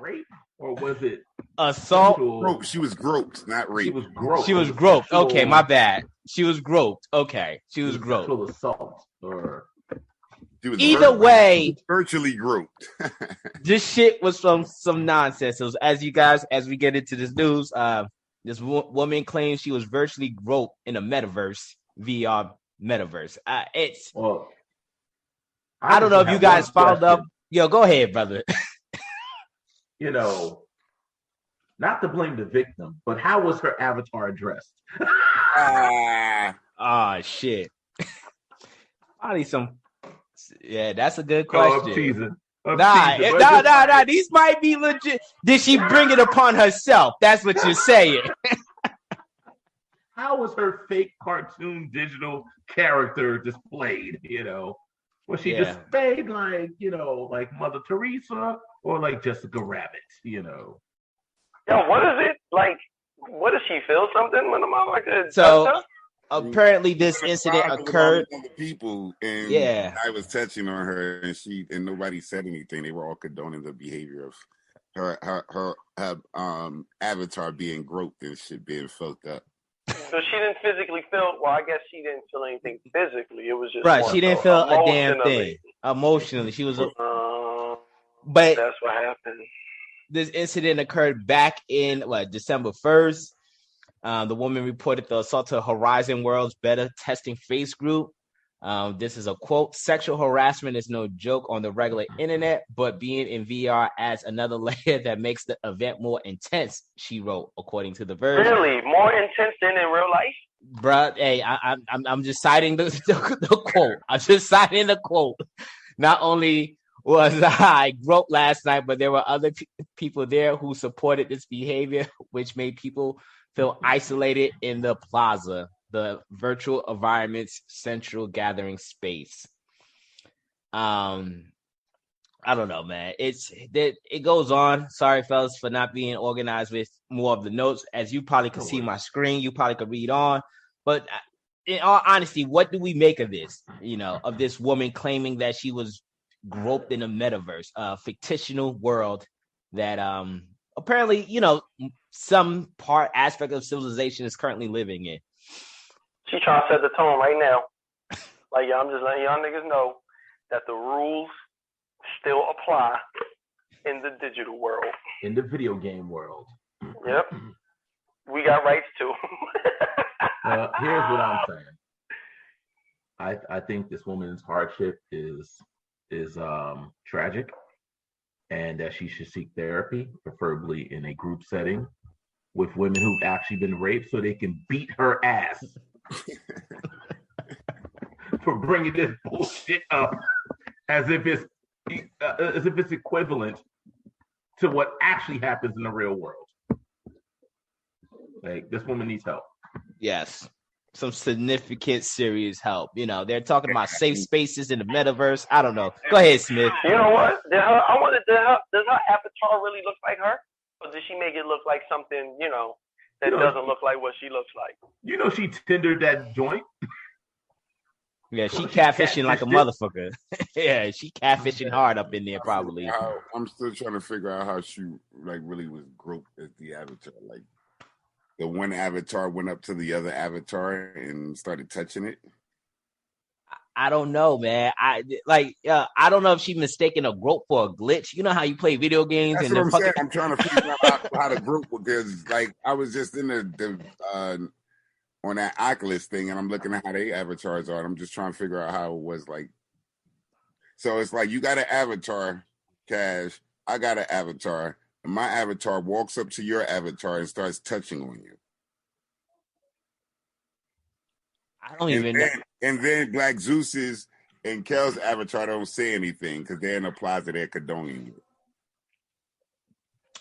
rape, or was it assault? She was groped, not raped. She was groped. She was groped. Okay, my bad. She was groped. Okay, she was groped. Sexual assault, or either way, virtually groped. This shit was some nonsense. So as we get into this news, this woman claims she was virtually groped in a metaverse, VR metaverse. I don't know if you guys followed up. Yo, go ahead, brother. Not to blame the victim, but how was her avatar dressed? Shit. Probably some. Yeah, that's a good question. Nah. These might be legit. Did she bring it upon herself? That's what you're saying. How was her fake cartoon digital character displayed? Was she displayed like Mother Teresa or like Jessica Rabbit? Yo, what is it like? What does she feel something when I'm out like that? So apparently, this incident occurred. Other people, and I was touching on her, and nobody said anything. They were all condoning the behavior of her avatar being groped and shit being fucked up. So she didn't physically feel. Well, I guess she didn't feel anything physically. It was just right. She didn't feel a damn thing emotionally. She was. But that's what happened. This incident occurred back in December 1st. The woman reported the assault to Horizon World's beta testing face group. This is a quote: "Sexual harassment is no joke on the regular internet, but being in VR adds another layer that makes the event more intense," she wrote, according to The Verge. Really? More intense than in real life? Bruh, hey, I'm just citing the quote. I'm just citing the quote. Not only was I groped last night, but there were other people there who supported this behavior, which made people feel isolated in the plaza, the virtual environment's central gathering space. I don't know, man. It goes on. Sorry, fellas, for not being organized with more of the notes. As you probably could see my screen, you probably could read on. But in all honesty, what do we make of this? Of this woman claiming that she was groped in a metaverse, a fictional world that apparently, some aspect of civilization is currently living in. She trying to set the tone right now. Like, I'm just letting y'all niggas know that the rules still apply in the digital world. In the video game world. Yep. We got rights too. Here's what I'm saying. I think this woman's hardship is tragic, and that she should seek therapy, preferably in a group setting with women who've actually been raped, so they can beat her ass for bringing this bullshit up as if it's equivalent to what actually happens in the real world. Like, this woman needs help. Yes. Some significant, serious help. They're talking about safe spaces in the metaverse. I don't know. Go ahead, Smith. You know what? I wonder, does her avatar really look like her? Or does she make it look like something, that doesn't look like what she looks like? She tendered that joint. Yeah, she catfishing like a motherfucker. Yeah, she catfishing hard up in there, probably. I'm still trying to figure out how she really was groped as the avatar. Like, the one avatar went up to the other avatar and started touching it. I don't know, man. I don't know if she mistaken a grope for a glitch. You know how you play video games. That's what I'm saying. I'm trying to figure out how to grope, because I was just in the on that Oculus thing, and I'm looking at how they avatars are. And I'm just trying to figure out how it was like. So it's like, you got an avatar, Cash. I got an avatar. And my avatar walks up to your avatar and starts touching on you. I don't even know. And then Black Zeus's and Kel's avatar don't say anything because they're in the plaza, they're condoning you.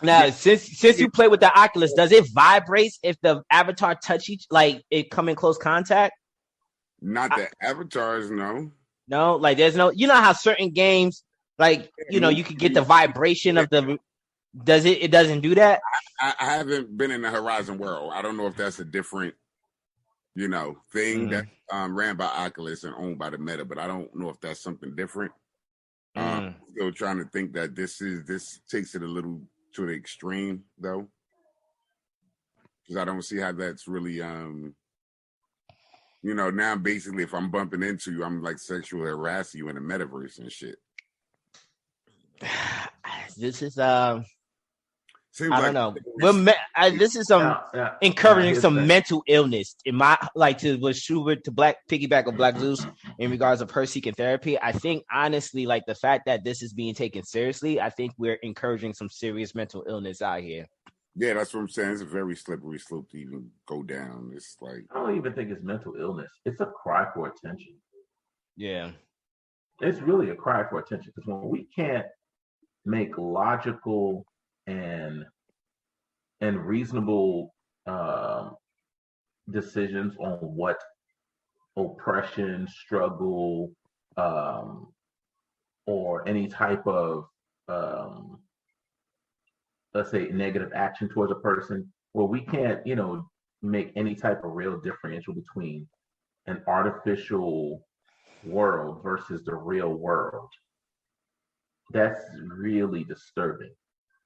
Now, since you play with the Oculus, does it vibrate if the avatar touch it come in close contact? Not the avatars, no. No, there's no. You know how certain games, you could get the vibration of the. Does it? It doesn't do that. I haven't been in the Horizon World. I don't know if that's a different, thing that ran by Oculus and owned by the Meta, but I don't know if that's something different. Still trying to think that this takes it a little to the extreme though, because I don't see how that's really now basically if I'm bumping into you, I'm like sexually harassing you in the metaverse and shit. This is Seems I like don't know. This is encouraging here's some the thing. mental illness in my to Schubert to Black piggyback on Black Zeus in regards of her seeking therapy. I think honestly, like the fact that this is being taken seriously, I think we're encouraging some serious mental illness out here. Yeah, that's what I'm saying. It's a very slippery slope to even go down. It's like I don't even think it's mental illness. It's a cry for attention. Yeah. It's really a cry for attention because when we can't make logical and reasonable decisions on what oppression, struggle, or any type of let's say negative action towards a person, well, we can't, make any type of real differential between an artificial world versus the real world. That's really disturbing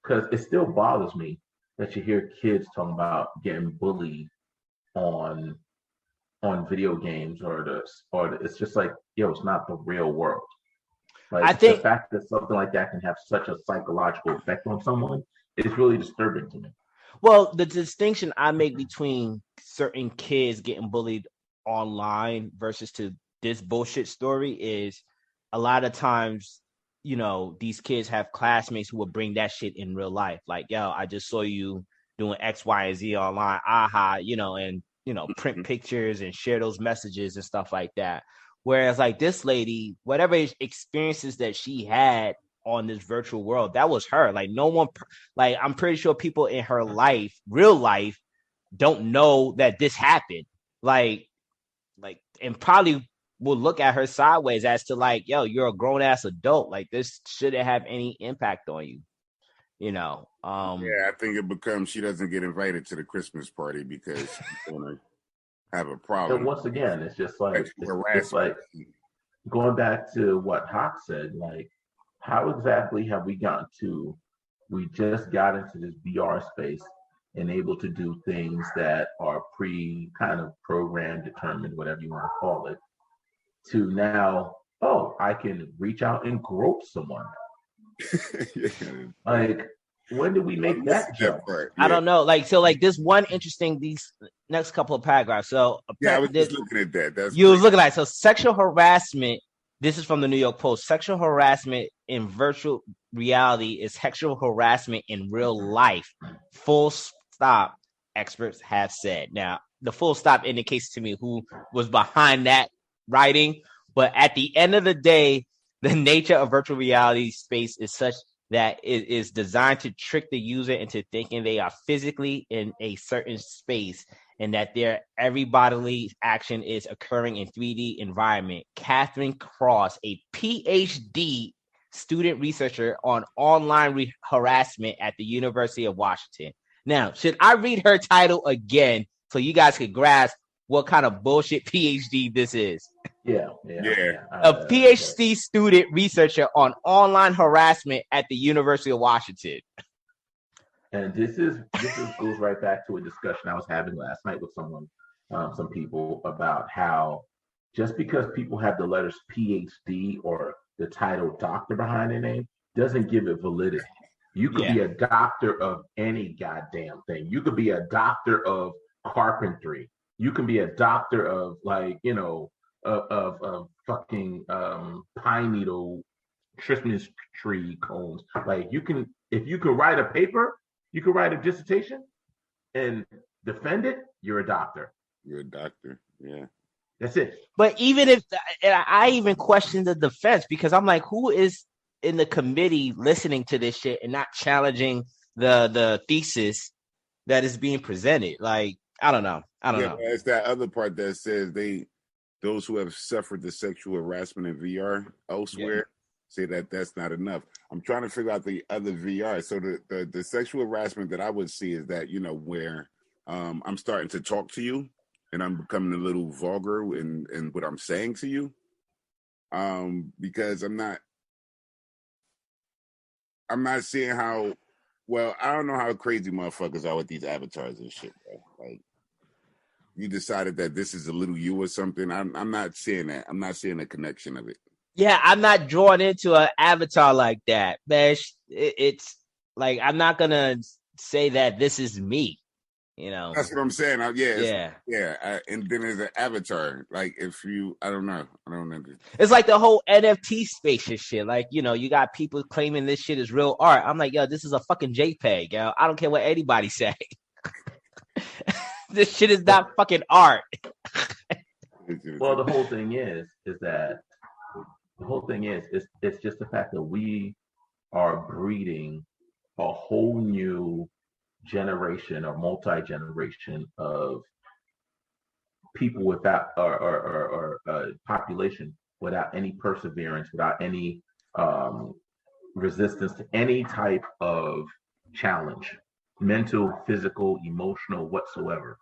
because it still bothers me that you hear kids talking about getting bullied on video games it's just like, it's not the real world. Like I think the fact that something like that can have such a psychological effect on someone is really disturbing to me. Well, the distinction I make between certain kids getting bullied online versus to this bullshit story is a lot of times, these kids have classmates who will bring that shit in real life. Like, yo, I just saw you doing X, Y, and Z online. Aha, and print pictures and share those messages and stuff like that. Whereas like this lady, whatever experiences that she had on this virtual world, that was her. Like no one, like I'm pretty sure people in her life, real life, don't know that this happened. Like, and probably will look at her sideways as to like, yo, you're a grown ass adult. Like this shouldn't have any impact on you. Yeah, I think it becomes she doesn't get invited to the Christmas party because she's gonna have a problem. And once again, it's just like it's like going back to what Hawk said, like how exactly have we gotten to we just got into this VR space and able to do things that are kind of programmed, determined, whatever you want to call it, to now, I can reach out and grope someone. Yeah. Like, when did we make that jump? Yeah. I don't know. Like, so like this one interesting, these next couple of paragraphs. So I was just looking at that. You was looking at it. So sexual harassment. This is from the New York Post. Sexual harassment in virtual reality is sexual harassment in real life. Full stop, experts have said. Now, the full stop indicates to me who was behind that writing. But at the end of the day, the nature of virtual reality space is such that it is designed to trick the user into thinking they are physically in a certain space and that their every bodily action is occurring in 3D environment. Catherine Cross, a PhD student researcher on online harassment at the University of Washington. Now, should I read her title again so you guys can grasp what kind of bullshit PhD this is? Yeah. A PhD student researcher on online harassment at the University of Washington. And this goes right back to a discussion I was having last night with someone, some people, about how just because people have the letters PhD or the title doctor behind their name doesn't give it validity. You could be a doctor of any goddamn thing. You could be a doctor of carpentry. You can be a doctor of of fucking pine needle Christmas tree cones. Like if you can write a paper, you can write a dissertation and defend it, you're a doctor. You're a doctor, yeah. That's it. But even if I even question the defense because I'm like, who is in the committee listening to this shit and not challenging the thesis that is being presented? Like, I don't know. It's that other part that says those who have suffered the sexual harassment in VR elsewhere say that that's not enough. I'm trying to figure out the other VR. So the sexual harassment that I would see is that, where I'm starting to talk to you and I'm becoming a little vulgar in what I'm saying to you. Because I'm not seeing how Well, I don't know how crazy motherfuckers are with these avatars and shit, bro. Like, you decided that this is a little you or something. I'm not seeing that. I'm not seeing the connection of it. Yeah, I'm not drawn into an avatar like that, man. It's like I'm not gonna say that this is me. You know. That's what I'm saying. Yeah. And then there's an avatar. Like, I don't know. I don't know. It's like the whole NFT space and shit. Like, you got people claiming this shit is real art. I'm like, yo, this is a fucking JPEG, yo. I don't care what anybody say. This shit is not fucking art. Well, the whole thing is that it's just the fact that we are breeding a whole new generation or multi-generation of people without or population without any perseverance, without any resistance to any type of challenge, mental, physical, emotional, whatsoever.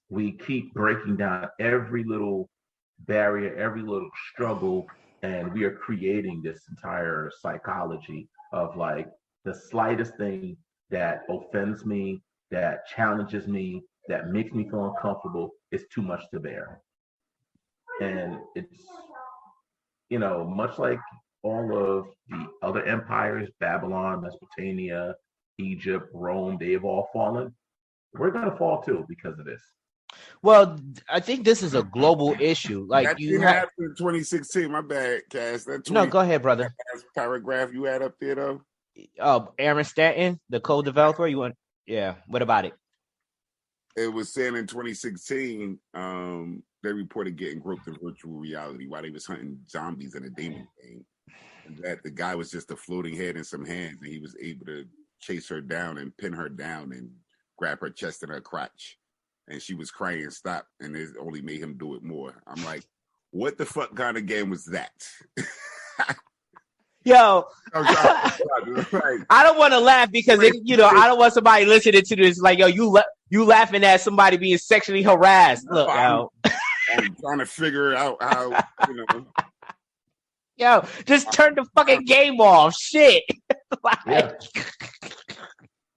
We keep breaking down every little barrier, every little struggle, and we are creating this entire psychology of like the slightest thing that offends me, that challenges me, that makes me feel uncomfortable is too much to bear. And it's, much like all of the other empires, Babylon, Mesopotamia, Egypt, Rome, they've all fallen. We're going to fall too because of this. Well, I think this is a global issue. Like that you have in 2016. My bad, Cass. No, go ahead, brother. Paragraph you had up there though. Aaron Stanton, the co-developer. You want? Yeah. What about it? It was saying in 2016, they reported getting groped in virtual reality while they was hunting zombies in a demon game, and that the guy was just a floating head and some hands, and he was able to chase her down and pin her down and grab her chest and her crotch. And she was crying and stopped, and it only made him do it more. I'm like, what the fuck kind of game was that? Yo, I don't want to laugh because I don't want somebody listening to this like, yo, you laughing at somebody being sexually harassed. Look, yo, I'm trying to figure out how, Yo, just turn the fucking game off. Shit. Yeah.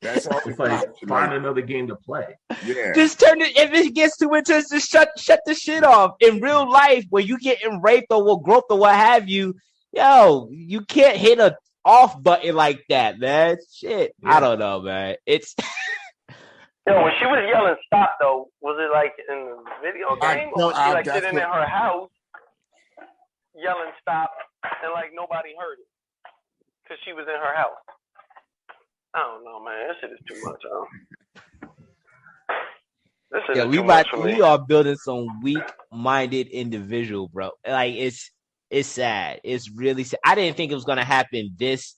That's all. It's like find another game to play. Yeah. Just turn it. If it gets too intense, just shut the shit off. In real life, when you getting raped or groped or what have you, yo, you can't hit a off button like that, man. Shit. Yeah. I don't know, man. It's Yo, when she was yelling stop though, was it like in the video game? Or was she like sitting in her house yelling stop and like nobody heard it? Because she was in her house. I don't know, man. This shit is too much, This shit is too much for me. We are building some weak-minded individual, bro. Like it's sad. It's really sad. I didn't think it was gonna happen this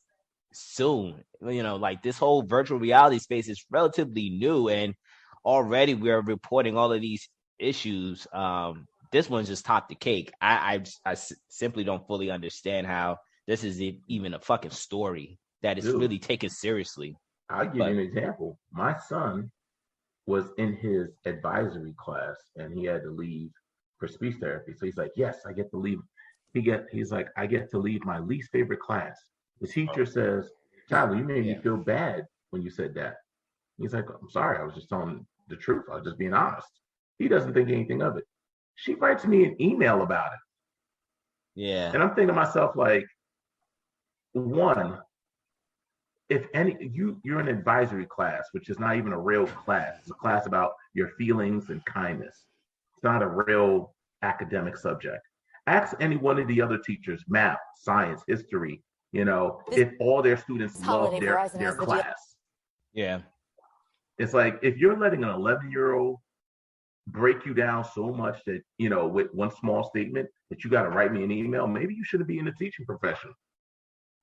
soon. Like this whole virtual reality space is relatively new, and already we're reporting all of these issues. This one's just topped the cake. I simply don't fully understand how this is even a fucking story that is really taken seriously. I'll give you an example. My son was in his advisory class and he had to leave for speech therapy. So he's like, yes, I get to leave. He's like, I get to leave my least favorite class. The teacher says, Tyler, you made me feel bad when you said that. He's like, I'm sorry. I was just telling the truth. I was just being honest. He doesn't think anything of it. She writes me an email about it. Yeah. And I'm thinking to myself, like, one, if you're an advisory class, which is not even a real class. It's a class about your feelings and kindness. It's not a real academic subject. Ask any one of the other teachers, math, science, history, if all their students love their class. Yeah. It's like, if you're letting an 11-year-old break you down so much that, with one small statement that you got to write me an email, maybe you shouldn't be in the teaching profession.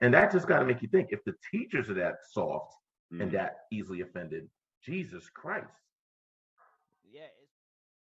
And that just got to make you think, if the teachers are that soft and that easily offended, Jesus Christ.